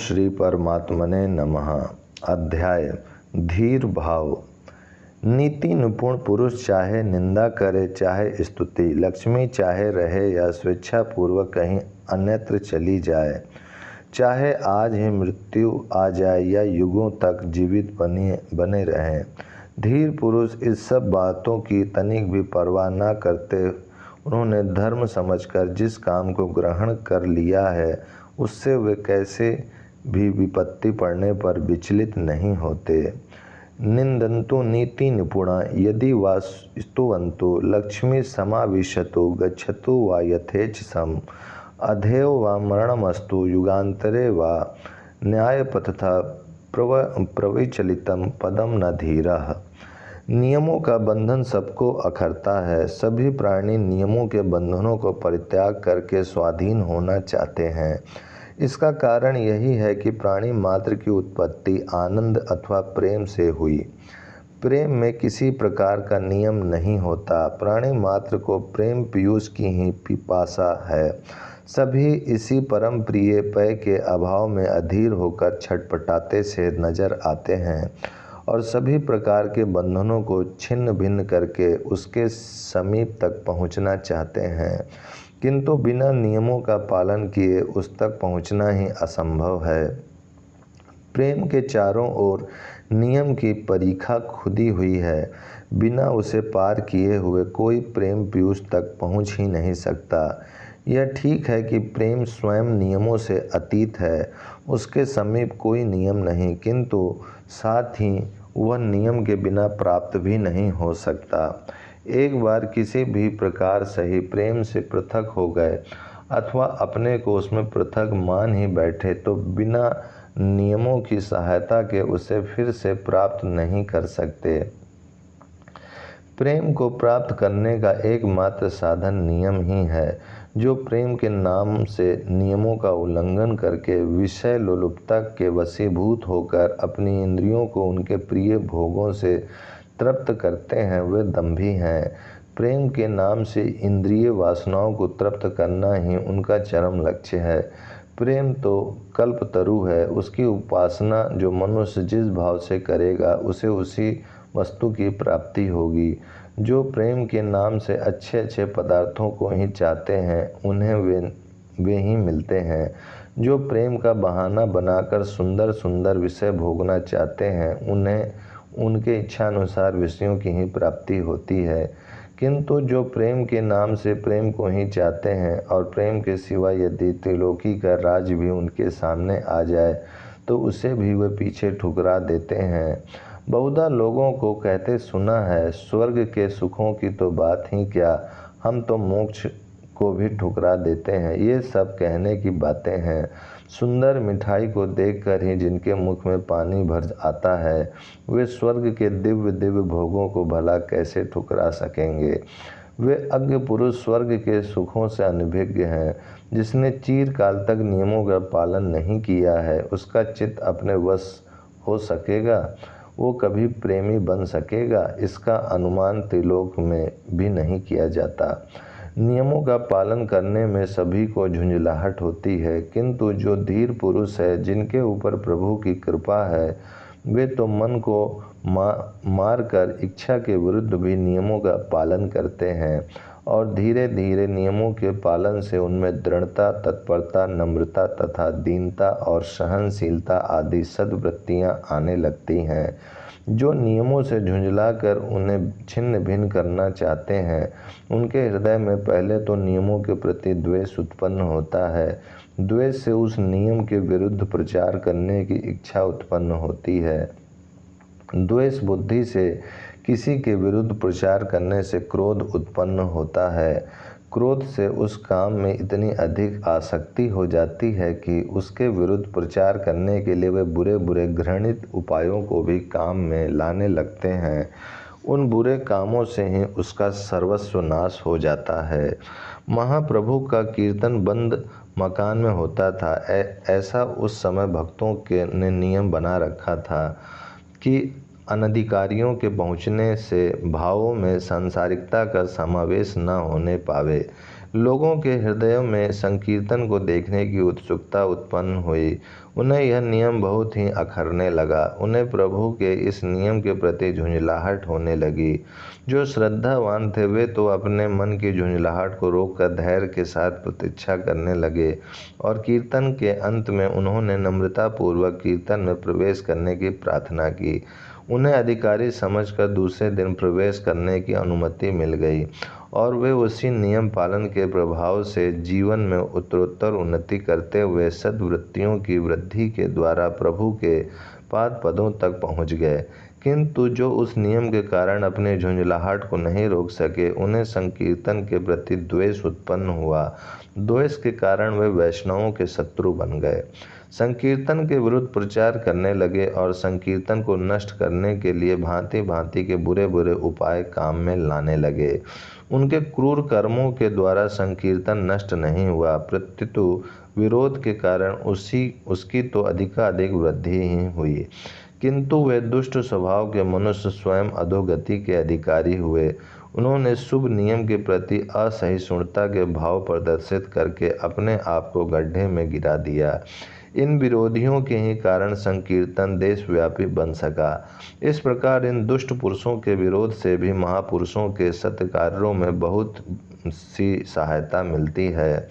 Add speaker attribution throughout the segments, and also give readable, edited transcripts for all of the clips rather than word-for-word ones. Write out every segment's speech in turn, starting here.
Speaker 1: श्री परमात्मने नमः। अध्याय धीर भाव। नीति निपुण पुरुष चाहे निंदा करे चाहे स्तुति, लक्ष्मी चाहे रहे या स्वेच्छापूर्वक कहीं अन्यत्र चली जाए, चाहे आज ही मृत्यु आ जाए या युगों तक जीवित बने रहें, धीर पुरुष इस सब बातों की तनिक भी परवाह न करते उन्होंने धर्म समझकर जिस काम को ग्रहण कर लिया है उससे वे कैसे भी विपत्ति पड़ने पर विचलित नहीं होते। निंदन्तु नीति निपुणा यदि वा स्तुवन्तु लक्ष्मी समाविशतु गच्छतु वा यथेच्छसम् अधेयो वा मरणमस्तु युगान्तरे वा न्यायपथतः प्रविचलितं पदम न धीरः। नियमों का बंधन सबको अखरता है। सभी प्राणी नियमों के बंधनों को परित्याग करके स्वाधीन होना चाहते हैं। इसका कारण यही है कि प्राणी मात्र की उत्पत्ति आनंद अथवा प्रेम से हुई। प्रेम में किसी प्रकार का नियम नहीं होता। प्राणी मात्र को प्रेम पीयूष की ही पिपासा है। सभी इसी परम प्रिय पेय के अभाव में अधीर होकर छटपटाते से नजर आते हैं और सभी प्रकार के बंधनों को छिन्न भिन्न करके उसके समीप तक पहुंचना चाहते हैं, किंतु बिना नियमों का पालन किए उस तक पहुंचना ही असंभव है। प्रेम के चारों ओर नियम की परीक्षा खुदी हुई है। बिना उसे पार किए हुए कोई प्रेम पीयूष तक पहुंच ही नहीं सकता। यह ठीक है कि प्रेम स्वयं नियमों से अतीत है, उसके समीप कोई नियम नहीं, किंतु साथ ही वह नियम के बिना प्राप्त भी नहीं हो सकता। एक बार किसी भी प्रकार सही प्रेम से पृथक हो गए अथवा अपने को उसमें पृथक मान ही बैठे तो बिना नियमों की सहायता के उसे फिर से प्राप्त नहीं कर सकते। प्रेम को प्राप्त करने का एकमात्र साधन नियम ही है, जो प्रेम के नाम से नियमों का उल्लंघन करके विषय लोलुपता के वशीभूत होकर अपनी इंद्रियों को उनके प्रिय भोगों से तृप्त करते हैं, वे दंभी हैं। प्रेम के नाम से इंद्रिय वासनाओं को तृप्त करना ही उनका चरम लक्ष्य है। प्रेम तो कल्पतरु है, उसकी उपासना जो मनुष्य जिस भाव से करेगा उसे उसी वस्तु की प्राप्ति होगी। जो प्रेम के नाम से अच्छे अच्छे पदार्थों को ही चाहते हैं उन्हें वे ही मिलते हैं। जो प्रेम का बहाना बनाकर सुंदर सुंदर विषय भोगना चाहते हैं उन्हें उनके इच्छानुसार विषयों की ही प्राप्ति होती है, किंतु जो प्रेम के नाम से प्रेम को ही चाहते हैं और प्रेम के सिवा यदि त्रिलोकी का राज भी उनके सामने आ जाए तो उसे भी वे पीछे ठुकरा देते हैं। बहुधा लोगों को कहते सुना है, स्वर्ग के सुखों की तो बात ही क्या, हम तो मोक्ष को भी ठुकरा देते हैं। ये सब कहने की बातें हैं। सुंदर मिठाई को देखकर ही जिनके मुख में पानी भर आता है वे स्वर्ग के दिव्य दिव्य भोगों को भला कैसे ठुकरा सकेंगे। वे अज्ञ पुरुष स्वर्ग के सुखों से अनभिज्ञ हैं। जिसने चिरकाल तक नियमों का पालन नहीं किया है उसका चित्त अपने वश हो सकेगा, वो कभी प्रेमी बन सकेगा, इसका अनुमान त्रिलोक में भी नहीं किया जाता। नियमों का पालन करने में सभी को झुंझलाहट होती है, किंतु जो धीर पुरुष है, जिनके ऊपर प्रभु की कृपा है, वे तो मन को मार कर इच्छा के विरुद्ध भी नियमों का पालन करते हैं और धीरे धीरे नियमों के पालन से उनमें दृढ़ता, तत्परता, नम्रता तथा दीनता और सहनशीलता आदि सद्वृत्तियाँ आने लगती हैं। जो नियमों से झुंझलाकर उन्हें छिन्न भिन्न करना चाहते हैं उनके हृदय में पहले तो नियमों के प्रति द्वेष उत्पन्न होता है। द्वेष से उस नियम के विरुद्ध प्रचार करने की इच्छा उत्पन्न होती है। द्वेष बुद्धि से किसी के विरुद्ध प्रचार करने से क्रोध उत्पन्न होता है। क्रोध से उस काम में इतनी अधिक आसक्ति हो जाती है कि उसके विरुद्ध प्रचार करने के लिए वे बुरे बुरे घृणित उपायों को भी काम में लाने लगते हैं। उन बुरे कामों से ही उसका सर्वस्व नाश हो जाता है। महाप्रभु का कीर्तन बंद मकान में होता था। ऐसा उस समय भक्तों के ने नियम बना रखा था कि अनधिकारियों के पहुँचने से भावों में सांसारिकता का समावेश न होने पावे। लोगों के हृदयों में संकीर्तन को देखने की उत्सुकता उत्पन्न हुई। उन्हें यह नियम बहुत ही अखरने लगा। उन्हें प्रभु के इस नियम के प्रति झुंझलाहट होने लगी। जो श्रद्धावान थे वे तो अपने मन की झुंझलाहट को रोककर धैर्य के साथ प्रतीक्षा करने लगे और कीर्तन के अंत में उन्होंने नम्रतापूर्वक कीर्तन में प्रवेश करने की प्रार्थना की। उन्हें अधिकारी समझकर दूसरे दिन प्रवेश करने की अनुमति मिल गई और वे उसी नियम पालन के प्रभाव से जीवन में उत्तरोत्तर उन्नति करते हुए सद्वृत्तियों की वृद्धि के द्वारा प्रभु के पाद पदों तक पहुँच गए। किंतु जो उस नियम के कारण अपनी झुंझलाहट को नहीं रोक सके, उन्हें संकीर्तन के प्रति द्वेष उत्पन्न हुआ। द्वेष के कारण वे वैष्णवों के शत्रु बन गए, संकीर्तन के विरुद्ध प्रचार करने लगे और संकीर्तन को नष्ट करने के लिए भांति भांति के बुरे बुरे उपाय काम में लाने लगे। उनके क्रूर कर्मों के द्वारा संकीर्तन नष्ट नहीं हुआ, प्रत्युत विरोध के कारण उसकी तो अधिकाधिक वृद्धि ही हुई। किंतु वे दुष्ट स्वभाव के मनुष्य स्वयं अधोगति के अधिकारी हुए। उन्होंने शुभ नियम के प्रति असहिष्णुता के भाव प्रदर्शित करके अपने आप को गड्ढे में गिरा दिया। इन विरोधियों के ही कारण संकीर्तन देशव्यापी बन सका। इस प्रकार इन दुष्ट पुरुषों के विरोध से भी महापुरुषों के सत्कार्यों में बहुत सी सहायता मिलती है।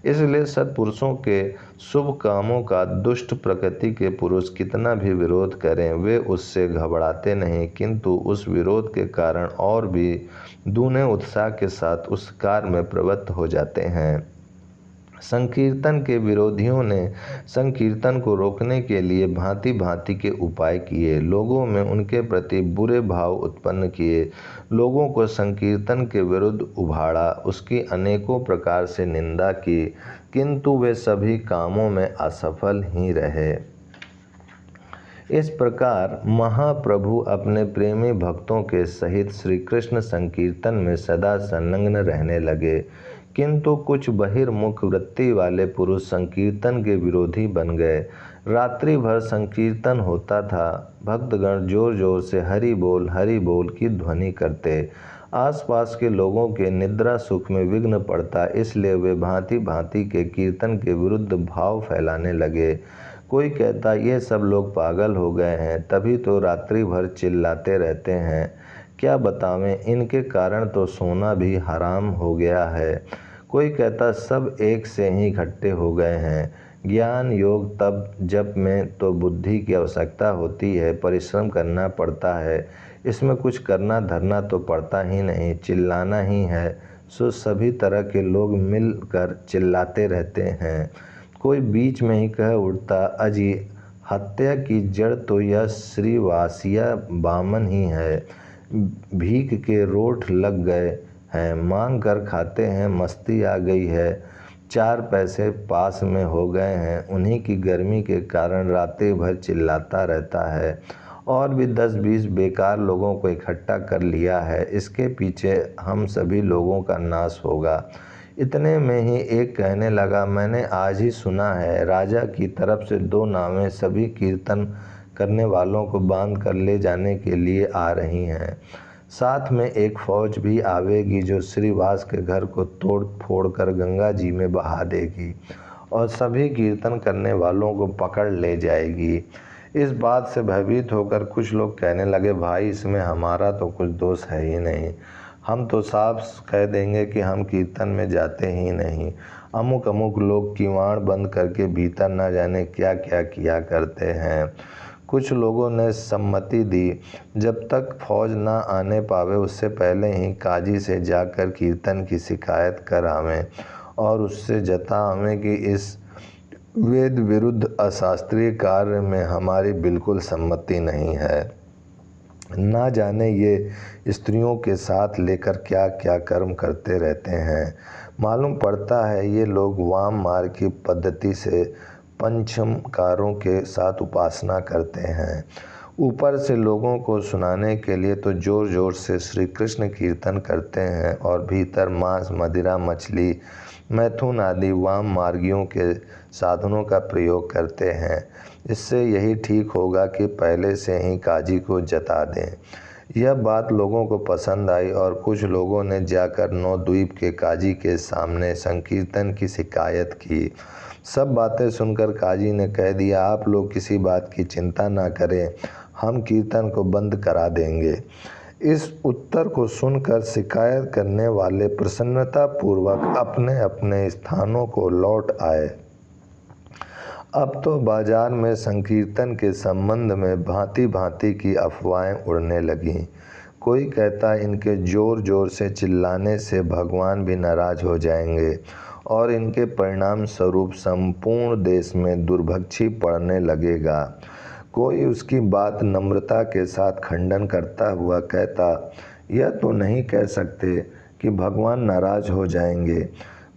Speaker 1: इसलिए सत्पुरुषों के शुभ कामों का दुष्ट प्रकृति के पुरुष कितना भी विरोध करें, वे उससे घबराते नहीं, किंतु उस विरोध के कारण और भी दूने उत्साह के साथ उस कार्य में प्रवृत्त हो जाते हैं। संकीर्तन के विरोधियों ने संकीर्तन को रोकने के लिए भांति भांति के उपाय किए, लोगों में उनके प्रति बुरे भाव उत्पन्न किए, लोगों को संकीर्तन के विरुद्ध उभाड़ा, उसकी अनेकों प्रकार से निंदा की, किंतु वे सभी कामों में असफल ही रहे। इस प्रकार महाप्रभु अपने प्रेमी भक्तों के सहित श्री कृष्ण संकीर्तन में सदा संलग्न रहने लगे। किंतु कुछ बहिर्मुख वृत्ति वाले पुरुष संकीर्तन के विरोधी बन गए। रात्रि भर संकीर्तन होता था। भक्तगण जोर जोर से हरि बोल की ध्वनि करते। आसपास के लोगों के निद्रा सुख में विघ्न पड़ता, इसलिए वे भांति भांति के कीर्तन के विरुद्ध भाव फैलाने लगे। कोई कहता ये सब लोग पागल हो गए हैं, तभी तो रात्रि भर चिल्लाते रहते हैं। क्या बतावें, इनके कारण तो सोना भी हराम हो गया है। कोई कहता सब एक से ही इकट्ठे हो गए हैं। ज्ञान योग तप जप में तो बुद्धि की आवश्यकता होती है, परिश्रम करना पड़ता है, इसमें कुछ करना धरना तो पड़ता ही नहीं, चिल्लाना ही है। सो सभी तरह के लोग मिलकर चिल्लाते रहते हैं। कोई बीच में ही कह उठता, अजी हत्या की जड़ तो यह श्रीवासिया बामन ही है। भीख के रोट लग गए हैं, मांग कर खाते हैं, मस्ती आ गई है, 4 पैसे पास में हो गए हैं, उन्हीं की गर्मी के कारण रात्रि भर चिल्लाता रहता है और भी 10-20 बेकार लोगों को इकट्ठा कर लिया है। इसके पीछे हम सभी लोगों का नाश होगा। इतने में ही एक कहने लगा, मैंने आज ही सुना है राजा की तरफ से 2 नावें सभी कीर्तन करने वालों को बांध कर ले जाने के लिए आ रही हैं। साथ में एक फौज भी आवेगी जो श्रीवास के घर को तोड़ फोड़ कर गंगा जी में बहा देगी और सभी कीर्तन करने वालों को पकड़ ले जाएगी। इस बात से भयभीत होकर कुछ लोग कहने लगे, भाई इसमें हमारा तो कुछ दोष है ही नहीं, हम तो साफ कह देंगे कि हम कीर्तन में जाते ही नहीं। अमुक अमुक लोग किवाड़ बंद करके भीतर न जाने क्या क्या किया करते हैं। कुछ लोगों ने सम्मति दी, जब तक फौज ना आने पावे उससे पहले ही काजी से जाकर कीर्तन की शिकायत कर आवें और उससे जतावें कि इस वेद विरुद्ध अशास्त्रीय कार्य में हमारी बिल्कुल सम्मति नहीं है। ना जाने ये स्त्रियों के साथ लेकर क्या क्या कर्म करते रहते हैं। मालूम पड़ता है ये लोग वाम मार्ग की पद्धति से पंचमकारों के साथ उपासना करते हैं। ऊपर से लोगों को सुनाने के लिए तो जोर जोर से श्री कृष्ण कीर्तन करते हैं और भीतर मांस मदिरा मछली मैथुन आदि वाम मार्गियों के साधनों का प्रयोग करते हैं। इससे यही ठीक होगा कि पहले से ही काजी को जता दें। यह बात लोगों को पसंद आई और कुछ लोगों ने जाकर नौद्वीप के काजी के सामने संकीर्तन की शिकायत की। सब बातें सुनकर काजी ने कह दिया, आप लोग किसी बात की चिंता ना करें, हम कीर्तन को बंद करा देंगे। इस उत्तर को सुनकर शिकायत करने वाले प्रसन्नतापूर्वक अपने अपने स्थानों को लौट आए। अब तो बाजार में संकीर्तन के संबंध में भांति भांति की अफवाहें उड़ने लगीं। कोई कहता इनके ज़ोर ज़ोर से चिल्लाने से भगवान भी नाराज हो जाएंगे और इनके परिणाम स्वरूप संपूर्ण देश में दुर्भिक्ष पड़ने लगेगा। कोई उसकी बात नम्रता के साथ खंडन करता हुआ कहता, यह तो नहीं कह सकते कि भगवान नाराज हो जाएंगे,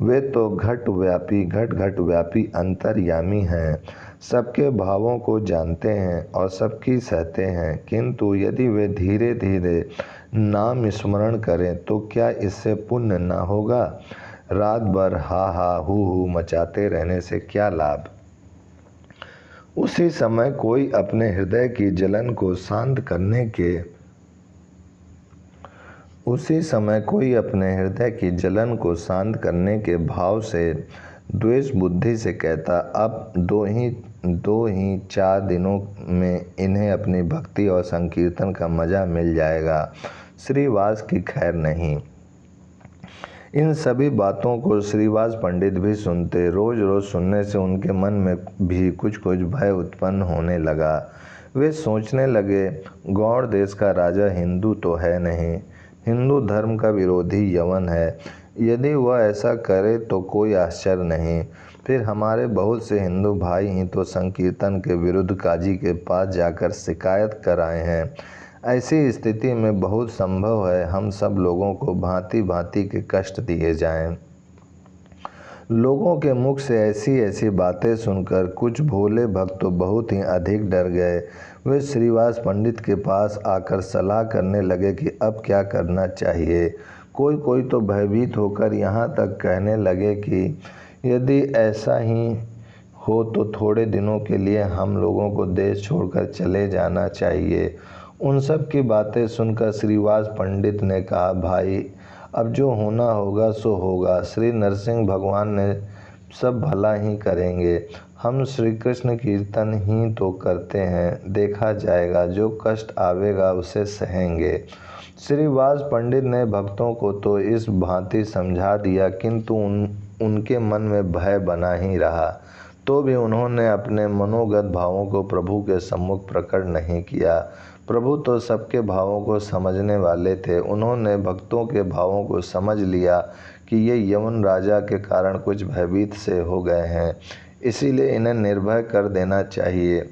Speaker 1: वे तो घट घट व्यापी अंतर्यामी हैं, सबके भावों को जानते हैं और सबकी सहते हैं, किंतु यदि वे धीरे धीरे नाम स्मरण करें तो क्या इससे पुण्य न होगा? रात भर हा हा हू मचाते रहने से क्या लाभ? उसी समय कोई अपने हृदय की जलन को शांत करने के भाव से द्वेष बुद्धि से कहता, अब दो ही 4 दिनों में इन्हें अपनी भक्ति और संकीर्तन का मजा मिल जाएगा, श्रीवास की खैर नहीं। इन सभी बातों को श्रीवास पंडित भी सुनते। रोज रोज सुनने से उनके मन में भी कुछ भय उत्पन्न होने लगा। वे सोचने लगे, गौड़ देश का राजा हिंदू तो है नहीं, हिंदू धर्म का विरोधी यवन है। यदि वह ऐसा करे तो कोई आश्चर्य नहीं। फिर हमारे बहुत से हिंदू भाई ही तो संकीर्तन के विरुद्ध काजी के पास जाकर शिकायत कर आए हैं। ऐसी स्थिति में बहुत संभव है हम सब लोगों को भांति भांति के कष्ट दिए जाएं। लोगों के मुख से ऐसी बातें सुनकर कुछ भोले भक्त तो बहुत ही अधिक डर गए। वे श्रीवास पंडित के पास आकर सलाह करने लगे कि अब क्या करना चाहिए। कोई तो भयभीत होकर यहाँ तक कहने लगे कि यदि ऐसा ही हो तो थोड़े दिनों के लिए हम लोगों को देश छोड़कर चले जाना चाहिए। उन सब की बातें सुनकर श्रीवास पंडित ने कहा, भाई अब जो होना होगा सो होगा, श्री नरसिंह भगवान ने सब भला ही करेंगे। हम श्री कृष्ण कीर्तन ही तो करते हैं, देखा जाएगा, जो कष्ट आवेगा उसे सहेंगे। श्रीवास पंडित ने भक्तों को तो इस भांति समझा दिया, किंतु उनके मन में भय बना ही रहा। तो भी उन्होंने अपने मनोगत भावों को प्रभु के सम्मुख प्रकट नहीं किया। प्रभु तो सबके भावों को समझने वाले थे। उन्होंने भक्तों के भावों को समझ लिया कि ये यवन राजा के कारण कुछ भयभीत से हो गए हैं, इसीलिए इन्हें निर्भय कर देना चाहिए।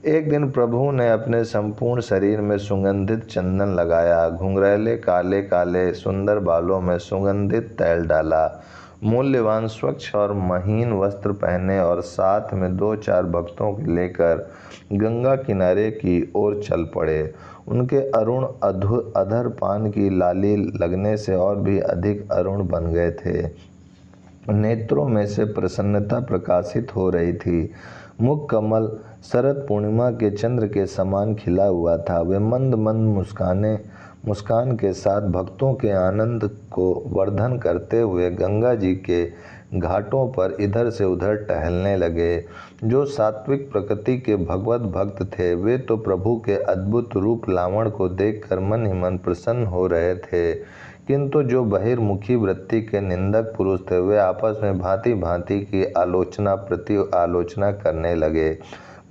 Speaker 1: एक दिन प्रभु ने अपने संपूर्ण शरीर में सुगंधित चंदन लगाया, घुंघरैले काले काले सुंदर बालों में सुगंधित तैल डाला, मूल्यवान स्वच्छ और महीन वस्त्र पहने और साथ में 2-4 भक्तों को लेकर गंगा किनारे की ओर चल पड़े। उनके अरुण अधर पान की लाली लगने से और भी अधिक अरुण बन गए थे। नेत्रों में से प्रसन्नता प्रकाशित हो रही थी। मुख कमल शरद पूर्णिमा के चंद्र के समान खिला हुआ था। वे मंद मुस्कान के साथ भक्तों के आनंद को वर्धन करते हुए गंगा जी के घाटों पर इधर से उधर टहलने लगे। जो सात्विक प्रकृति के भगवत भक्त थे, वे तो प्रभु के अद्भुत रूप लावण को देखकर मन ही मन प्रसन्न हो रहे थे, किंतु जो बहिर्मुखी वृत्ति के निंदक पुरुष थे, वे आपस में भांति भांति की आलोचना करने लगे।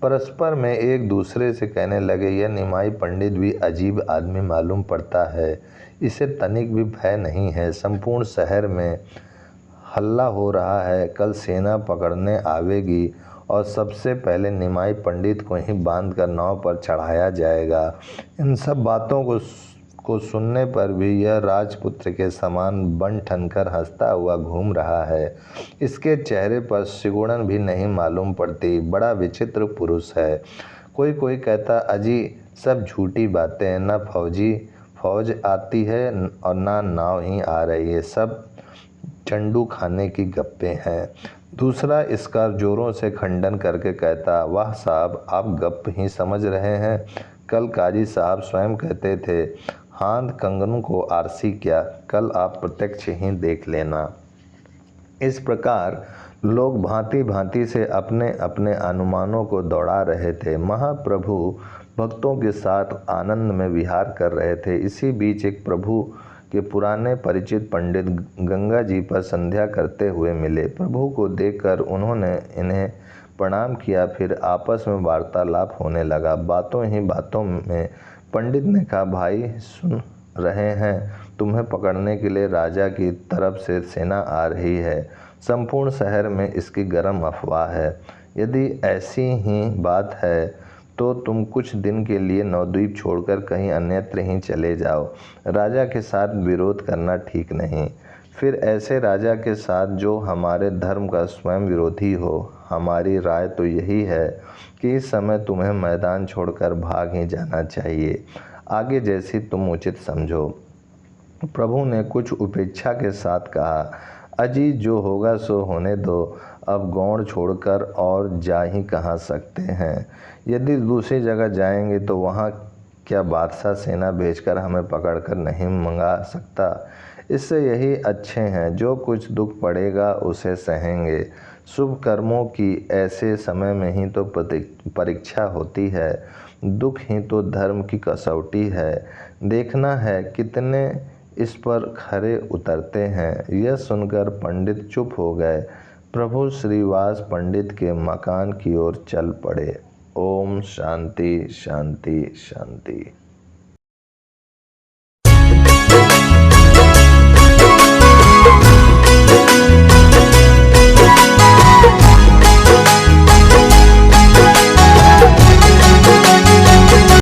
Speaker 1: परस्पर में एक दूसरे से कहने लगे, यह निमाई पंडित भी अजीब आदमी मालूम पड़ता है, इसे तनिक भी भय नहीं है। संपूर्ण शहर में हल्ला हो रहा है, कल सेना पकड़ने आवेगी और सबसे पहले निमाई पंडित को ही बांधकर नाव पर चढ़ाया जाएगा। इन सब बातों को सुनने पर भी यह राजपुत्र के समान बन ठनकर हंसता हुआ घूम रहा है। इसके चेहरे पर सिकुड़न भी नहीं मालूम पड़ती। बड़ा विचित्र पुरुष है। कोई कहता, अजी सब झूठी बातें, न फौज आती है और ना नाव ही आ रही है, सब चंडू खाने की गप्पे हैं। दूसरा इसका जोरों से खंडन करके कहता, वाह साहब, आप गप ही समझ रहे हैं, कल काजी साहब स्वयं कहते थे, हाथ कंगनों को आरसी क्या, कल आप प्रत्यक्ष ही देख लेना। इस प्रकार लोग भांति भांति से अपने अपने अनुमानों को दौड़ा रहे थे। महाप्रभु भक्तों के साथ आनंद में विहार कर रहे थे। इसी बीच एक प्रभु के पुराने परिचित पंडित गंगा जी पर संध्या करते हुए मिले। प्रभु को देखकर उन्होंने इन्हें प्रणाम किया, फिर आपस में वार्तालाप होने लगा। बातों ही बातों में पंडित ने कहा, भाई सुन रहे हैं, तुम्हें पकड़ने के लिए राजा की तरफ से सेना आ रही है। संपूर्ण शहर में इसकी गर्म अफवाह है। यदि ऐसी ही बात है तो तुम कुछ दिन के लिए नवद्वीप छोड़कर कहीं अन्यत्र ही चले जाओ। राजा के साथ विरोध करना ठीक नहीं, फिर ऐसे राजा के साथ जो हमारे धर्म का स्वयं विरोधी हो। हमारी राय तो यही है कि इस समय तुम्हें मैदान छोड़कर भाग ही जाना चाहिए। आगे जैसी तुम उचित समझो। प्रभु ने कुछ उपेक्षा के साथ कहा, अजी जो होगा सो होने दो, अब गौड़ छोड़कर और जा ही कहाँ सकते हैं। यदि दूसरी जगह जाएंगे तो वहाँ क्या बादशाह सेना भेजकर हमें पकड़कर नहीं मंगा सकता। इससे यही अच्छे हैं, जो कुछ दुख पड़ेगा उसे सहेंगे। शुभ कर्मों की ऐसे समय में ही तो परीक्षा होती है, दुख ही तो धर्म की कसौटी है। देखना है कितने इस पर खरे उतरते हैं। यह सुनकर पंडित चुप हो गए। प्रभु श्रीवास पंडित के मकान की ओर चल पड़े। ओम शांति शांति शांति।